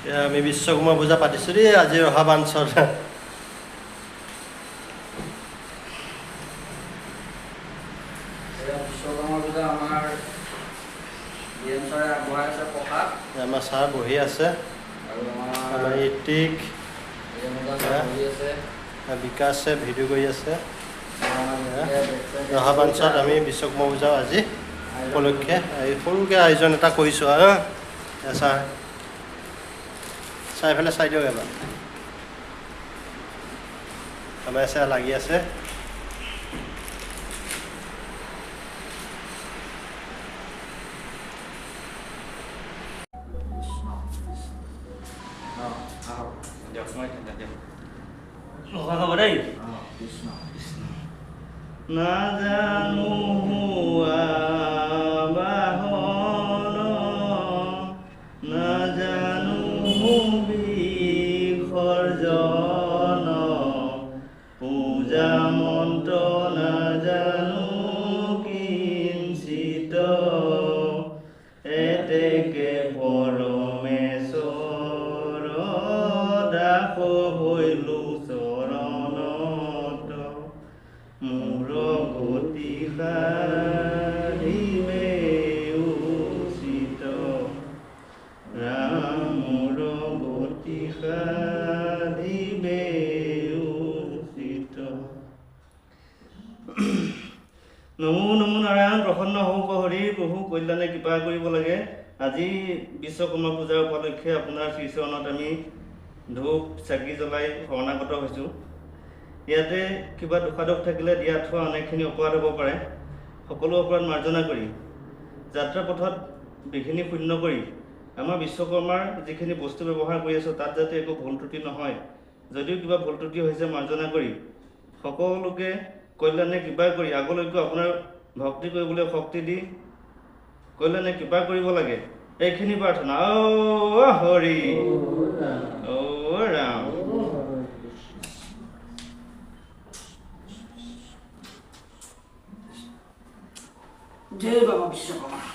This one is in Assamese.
আমি বিশ্বকৰ্মা পূজা পাতিছোঁ দেই আজি অহা বাঞ্চত আমাৰ ছাৰ বহি আছে আমাৰ ঋতিক বিকাশে ভিডিঅ' কৰি আছে অহা বাঞ্চত আমি বিশ্বকৰ্মা পূজা আজি উপলক্ষে সৰুকৈ আয়োজন এটা কৰিছোঁ আৰু ছাৰ চাই পেলাই চাই দিয়ক এবাৰ আমাৰ চাই লাগি আছে নাজানো বাহন নাজানো বিসৰ্জন পূজা মন্ত্ৰ নাজানো কিঞ্চিত এতেকে পৰমেশ্বৰ দাস হৈলো চৰণত মোৰ গতি সাধিবে উচিত ৰামৰ গতি সাধিবে উচিত নমো নমো নাৰায়ণ প্ৰসন্ন হওক হৰি প্ৰভু কল্যাণে কৃপা কৰিব লাগে আজি বিশ্বকৰ্মা পূজাৰ উপলক্ষে আপোনাৰ শ্ৰীচৰণত আমি ধূপ চাকি জ্বলাই শৰণাগত হৈছোঁ ইয়াতে কিবা দুখাদোষ থাকিলে দিয়া থোৱা অনেকখিনি অপৰাধ হ'ব পাৰে সকলো অপৰাধ মাৰ্জনা কৰি যাত্ৰা পথত বিঘিনি শূন্য কৰি আমাৰ বিশ্বকৰ্মাৰ যিখিনি বস্তু ব্যৱহাৰ কৰি আছোঁ তাত যাতে একো ভুল ত্ৰুটি নহয় যদিও কিবা ভুল ত্ৰুটি হৈছে মাৰ্জনা কৰি সকলোকে কল্যাণে কৃপা কৰি আগলৈকো আপোনাৰ ভক্তি কৰিবলৈ শক্তি দি কল্যাণে কৃপা কৰিব লাগে এইখিনি প্ৰাৰ্থনা অ হৰি অ ৰাম जय बाबा विश्वकर्मा।